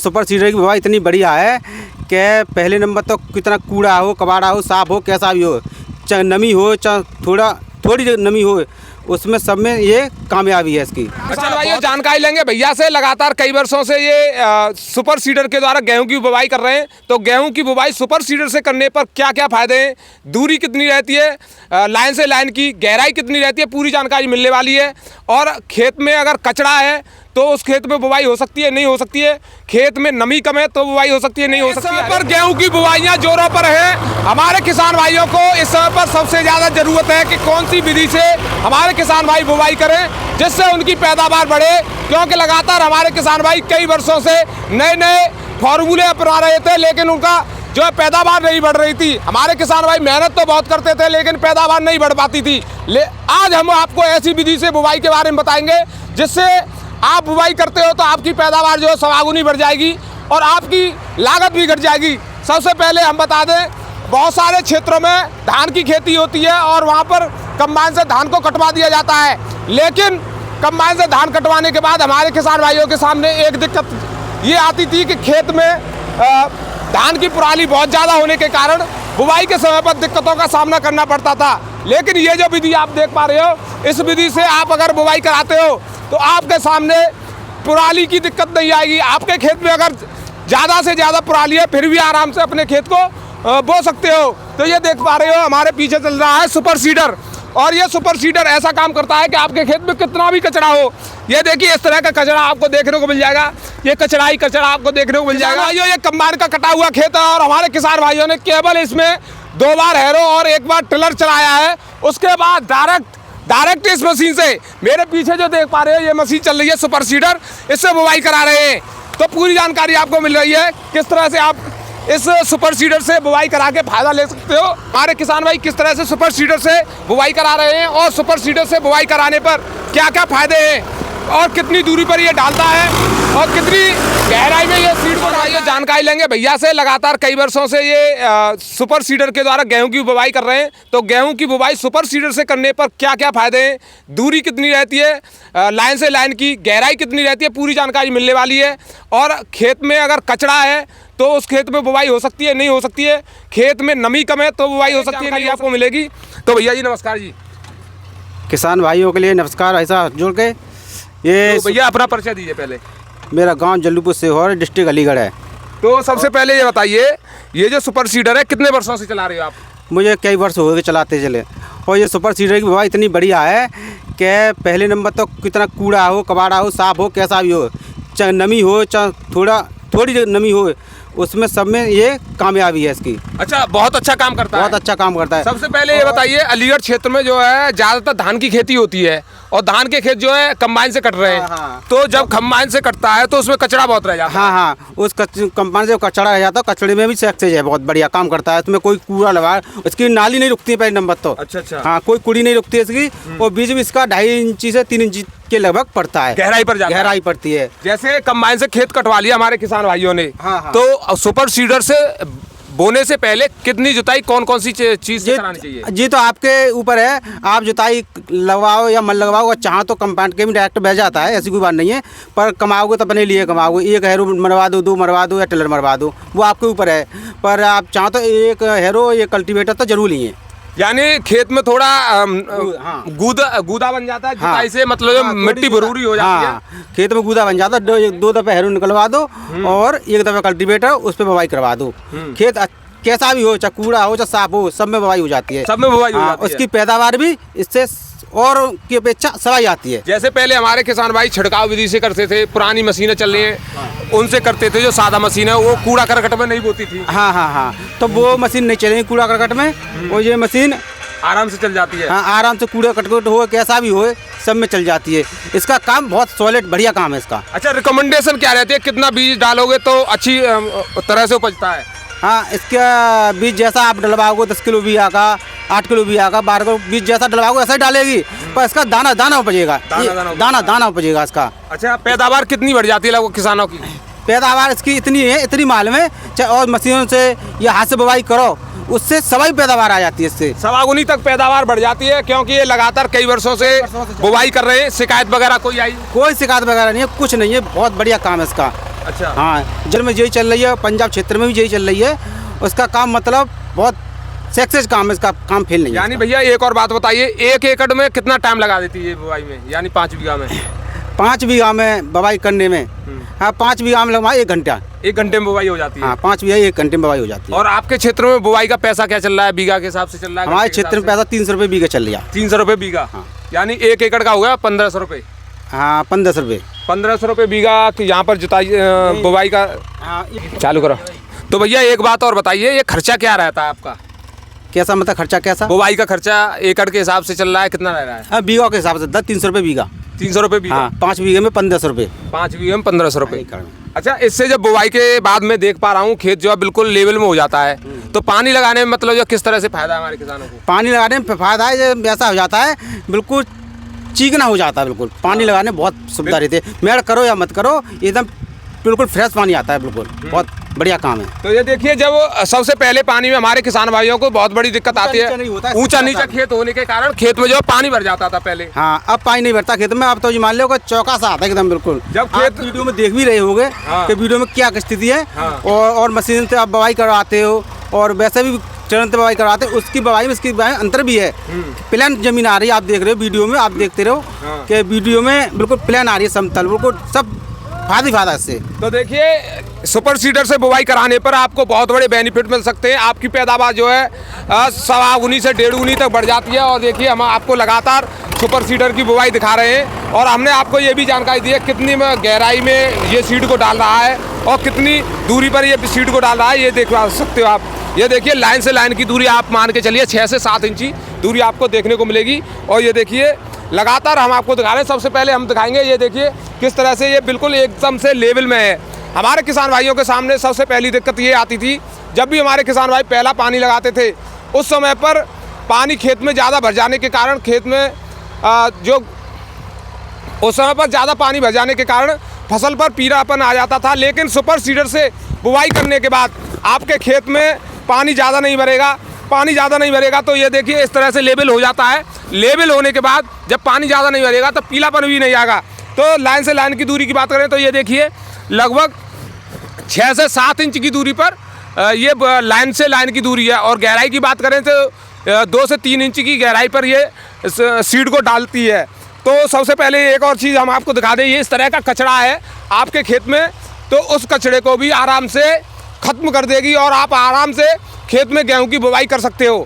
Super seeder की बुवाई इतनी बढ़िया है कि पहले नंबर तो कितना कूड़ा हो, कबाड़ा हो, साफ हो, कैसा भी हो, चाहे नमी हो, चाहे थोड़ी नमी हो, उसमें सब में ये कामयाबी है इसकी। अच्छा भाई, जानकारी लेंगे भैया से। लगातार कई वर्षों से ये सुपर सीडर के द्वारा गेहूं की बुवाई कर रहे हैं, तो गेहूं की बुवाई सुपर सीडर से करने पर क्या क्या फायदे हैं, दूरी कितनी रहती है, लाइन से लाइन की गहराई कितनी रहती है, पूरी जानकारी मिलने वाली है। और खेत में अगर कचरा है तो उस खेत में बुवाई हो सकती है, नहीं हो सकती है, खेत में नमी कम है तो बुवाई हो सकती है, नहीं हो सकती है। पर गेहूं की बुवाइयां जोरों पर है। हमारे किसान भाइयों को इस समय पर सबसे ज़्यादा ज़रूरत है कि कौन सी विधि से हमारे किसान भाई बुवाई करें जिससे उनकी पैदावार बढ़े, क्योंकि लगातार हमारे किसान भाई कई वर्षों से नए नए फार्मूले अपना रहे थे, लेकिन उनका जो है पैदावार नहीं बढ़ रही थी। हमारे किसान भाई मेहनत तो बहुत करते थे लेकिन पैदावार नहीं बढ़ पाती थी। आज हम आपको ऐसी विधि से बुवाई के बारे में बताएंगे जिससे आप बुवाई करते हो तो आपकी पैदावार जो है सवागुनी बढ़ जाएगी और आपकी लागत भी घट जाएगी। सबसे पहले हम बता दें, बहुत सारे क्षेत्रों में धान की खेती होती है और वहाँ पर कंबाइन से धान को कटवा दिया जाता है, लेकिन कंबाइन से धान कटवाने के बाद हमारे किसान भाइयों के सामने एक दिक्कत ये आती थी कि खेत में धान की पराली बहुत ज़्यादा होने के कारण बुवाई के समय पर दिक्कतों का सामना करना पड़ता था। लेकिन ये जो विधि आप देख पा रहे हो, इस विधि से आप अगर बुवाई कराते हो तो आपके सामने पराली की दिक्कत नहीं आएगी। आपके खेत में अगर ज़्यादा से ज़्यादा पराली है फिर भी आराम से अपने खेत को बो सकते हो। तो ये देख पा रहे हो हमारे पीछे चल रहा है सुपर सीडर, और ये सुपर सीडर ऐसा काम करता है कि आपके खेत में कितना भी कचरा हो, ये देखिए इस तरह का कचरा आपको देखने को मिल जाएगा, ये कचरा ही कचरा आपको देखने को मिल जाएगा। भाइयों, ये कंबाइन का कटा हुआ खेत है और हमारे किसान भाइयों ने केवल इसमें 2 बार हैरो और 1 बार टिलर चलाया है। उसके बाद डायरेक्ट इस मशीन से, मेरे पीछे जो देख पा रहे हो ये मशीन चल रही है सुपर सीडर, इससे बुवाई करा रहे हैं। तो पूरी जानकारी आपको मिल रही है किस तरह से आप इस सुपर सीडर से बुवाई करा के फायदा ले सकते हो। हमारे किसान भाई किस तरह से सुपर सीडर से बुवाई करा रहे हैं और सुपर सीडर से बुवाई कराने पर क्या क्या फायदे हैं और कितनी दूरी पर ये डालता है और कितनी गहराई में ये सीड को डालिए, जानकारी लेंगे भैया से। लगातार कई वर्षों से ये सुपर सीडर के द्वारा गेहूं की बुवाई कर रहे हैं, तो गेहूं की बुवाई सुपर सीडर से करने पर क्या क्या फायदे हैं, दूरी कितनी रहती है, लाइन से लाइन की गहराई कितनी रहती है, पूरी जानकारी मिलने वाली है। और खेत में अगर कचरा है तो उस खेत में बुवाई हो सकती है, नहीं हो सकती है, खेत में नमी कम है तो बुवाई हो सकती है, नहीं आपको मिलेगी। तो भैया जी नमस्कार जी। किसान भाइयों के लिए नमस्कार। ऐसा जुड़ के ये तो भैया अपना परिचय दीजिए पहले। मेरा गांव जल्लूपुर सीहोर, डिस्ट्रिक्ट अलीगढ़ है। तो सबसे पहले ये बताइए, ये जो सुपर सीडर है कितने वर्षों से चला रहे हो आप? मुझे कई वर्ष हो गए चलाते चले, और ये सुपर सीडर की बुवाई इतनी बढ़िया है कि पहले नंबर तो कितना कूड़ा हो, कबाड़ा हो, साफ हो, कैसा भी हो, चाहे नमी हो, चाहे थोड़ी नमी हो, उसमें सब में ये कामयाबी है इसकी। अच्छा, बहुत अच्छा काम करता है। बहुत अच्छा काम करता है। सबसे पहले ये बताइए, अलीगढ़ क्षेत्र में जो है ज़्यादातर धान की खेती होती है और धान के खेत जो है कंबाइन से कट रहे हैं। हाँ। तो जब कंबाइन से कटता है तो उसमें कचरा बहुत रह जाता है। हाँ, उस कंबाइन से कचरा रह जाता है, कचड़े में भी सक्सेस है, बहुत बढ़िया काम करता है। उसमें कोई कूड़ा लगा, इसकी नाली नहीं रुकती है पहले नंबर तो। अच्छा। हाँ, कोई कुड़ी नहीं रुकती है इसकी, और बीच में इसका 2.5 इंची से 3 इंची के लगभग पड़ता है, गहराई पर जाता है। गहराई पड़ती है। जैसे कंबाइन से खेत कटवा लिया हमारे किसान भाइयों ने, हाँ। तो सुपर सीडर से बोने से पहले कितनी जुताई कौन कौन सी चीज से करानी चाहिए? जी तो आपके ऊपर है, आप जुताई लगवाओ या मन लगवाओ, चाहो तो कंपाउंड के भी डायरेक्ट बह जाता है, ऐसी कोई बात नहीं है। पर कमाओगे तो अपने लिए कमाओगे, 1 हैरो मरवा दो, 2 मरवा दो या टिलर मरवा दो, वो आपके ऊपर है। पर आप चाहो तो 1 हैरो, 1 कल्टीवेटर तो जरूर ही है। यानी खेत में थोड़ा गूदा बन जाता है जुताई से, मतलब जो मिट्टी भरूरी हो जाती है, खेत में गूदा बन जाता है। 2 दफे हैरो निकलवा दो और 1 दफा कल्टीवेटर उस पर बुवाई करवा दो। खेत कैसा भी हो, चाहे कूड़ा हो चाहे साफ हो, सब में बुवाई हो जाती है। सब में बुवाई हो जाती है। उसकी पैदावार भी इससे और की अपेक्षा सवाई आती है। जैसे पहले हमारे किसान भाई छिड़काव विधि से करते थे, पुरानी मशीनें चल रही हैं उनसे करते थे, जो सादा मशीन है वो कूड़ा करकट में नहीं बोती थी। हाँ, तो वो मशीन नहीं चलेगी कूड़ा करकट में, और ये मशीन आराम से चल जाती है। हाँ, आराम से कूड़ा करकट हो कैसा भी हो सब में चल जाती है। इसका काम बहुत सॉलिड बढ़िया काम है इसका। अच्छा, रिकमेंडेशन क्या रहती है, कितना बीज डालोगे तो अच्छी तरह से उपजता है? हाँ, इसका बीज जैसा आप डलवाओगे, 10 किलो भी आगा, 8 किलो भी आगा, 12 किलो बीज जैसा डलवाओगे ऐसा ही डालेगी, पर इसका दाना उपजेगा, दाना उपजेगा इसका। अच्छा, पैदावार कितनी बढ़ जाती है लगभग किसानों की? पैदावार इसकी इतनी है, इतनी माल में, चाहे और मशीनों से या हाथ से बुवाई करो, उससे सवाई पैदावार आ जाती है। इससे सवागुनी तक पैदावार बढ़ जाती है, क्योंकि ये लगातार कई वर्षों से बुवाई कर रहे हैं। शिकायत वगैरह कोई आई? कोई शिकायत वगैरह नहीं है, कुछ नहीं है, बहुत बढ़िया काम है इसका। अच्छा। हाँ, जल में यही चल रही है, पंजाब क्षेत्र में भी यही चल रही है। उसका काम मतलब बहुत सक्सेस काम है, इसका काम फेल नहीं है। यानी भैया एक और बात बताइए, 1 एकड़ में कितना टाइम लगा देती है ये बुवाई में, यानी 5 बीघा में? 5 बीघा में बुवाई करने में, हाँ 5 बीघा में लगभग 1 घंटा। 1 घंटे में बुवाई हो जाती है? हाँ 5 बीघा 1 घंटे में बुवाई हो जाती है। और आपके क्षेत्र में बुवाई का पैसा क्या चल रहा है, बीघा के हिसाब से चल रहा है? हमारे क्षेत्र में पैसा 300 रुपये बीघा चल रहा है। 300 रुपये बीघा, यानी 1 एकड़ का हो गया 1500 रुपये। हाँ 1500 रुपये। 1500 रुपये बीघा की यहाँ पर जुताई बुवाई का। हाँ चालू करो। तो भैया एक बात और बताइए, ये खर्चा क्या रहता है आपका? कैसा मतलब खर्चा कैसा? बुवाई का खर्चा एकड़ के हिसाब से चल रहा है, कितना रह रहा है? हाँ बीघा के हिसाब से 300 रुपये बीघा। 300 रुपये बीघा? हाँ 5 बीघे में 1500 रुपये। 5 बीघे में 1500 रुपये। हाँ, अच्छा, इससे जब बुवाई के बाद में देख पा रहा हूँ खेत जो है बिल्कुल लेवल में हो जाता है, तो पानी लगाने में मतलब जो किस तरह से फायदा है हमारे किसानों को? पानी लगाने में फायदा है, ये ऐसा हो जाता है बिल्कुल चिकना हो जाता है। बिल्कुल पानी लगाने में बहुत सुविधा रहती है। मेड़ करो या मत करो, एकदम बिल्कुल फ्रेश पानी आता है। बिल्कुल बहुत बढ़िया काम है। तो ये देखिए, जब सबसे पहले पानी में हमारे किसान भाइयों को बहुत बड़ी दिक्कत आती ऊंचा नहीं होता है, है, ऊंचा सीधा नीचा खेत होने के कारण खेत में जो पानी भर जाता था पहले। हाँ अब पानी नहीं भरता खेत में। अब तो ये मान लो चौका सा आता है एकदम बिल्कुल। जब आप खेत वीडियो में देख भी रहे होंगे कि वीडियो में क्या स्थिति है। हाँ। और मशीन से आप बुवाई करवाते हो और वैसे भी चरण से बुवाई करवाते हो, उसकी बुवाई में इसकी बुवाई में अंतर भी है। प्लान जमीन आ रही है, आप देख रहे हो वीडियो में, आप देखते रहो कि वीडियो में बिल्कुल प्लान आ रही है, समतल बिल्कुल सब फायदा इससे। तो देखिए, सुपर सीडर से बुवाई कराने पर आपको बहुत बड़े बेनिफिट मिल सकते हैं। आपकी पैदावार जो है 1.25 से 1.5 तक बढ़ जाती है। और देखिए, हम आपको लगातार सुपर सीडर की बुवाई दिखा रहे हैं और हमने आपको ये भी जानकारी दी है कितनी गहराई में ये सीड को डाल रहा है और कितनी दूरी पर ये सीड को डाल रहा है, ये देख सकते हो आप। ये देखिए, लाइन से लाइन की दूरी आप मान के चलिए 6 से 7 इंची दूरी आपको देखने को मिलेगी। और ये देखिए, लगातार हम आपको दिखा रहे हैं। सबसे पहले हम दिखाएंगे, ये देखिए किस तरह से ये बिल्कुल एकदम से लेवल में है। हमारे किसान भाइयों के सामने सबसे पहली दिक्कत ये आती थी, जब भी हमारे किसान भाई पहला पानी लगाते थे, उस समय पर पानी खेत में ज़्यादा भर जाने के कारण खेत में उस समय पर ज़्यादा पानी भर जाने के कारण फसल पर पीलापन आ जाता था। लेकिन सुपर सीडर से बुवाई करने के बाद आपके खेत में पानी ज़्यादा नहीं भरेगा। तो ये देखिए, इस तरह से लेवल हो जाता है। लेवल होने के बाद जब पानी ज़्यादा नहीं भरेगा तो पीलापन भी नहीं आएगा। तो लाइन से लाइन की दूरी की बात करें तो ये देखिए, लगभग 6 से 7 इंच की दूरी पर ये लाइन से लाइन की दूरी है। और गहराई की बात करें तो 2 से 3 इंच की गहराई पर ये सीड को डालती है। तो सबसे पहले एक और चीज़ हम आपको दिखा दें, ये इस तरह का कचरा है आपके खेत में, तो उस कचरे को भी आराम से ख़त्म कर देगी और आप आराम से खेत में गेहूं की बुवाई कर सकते हो।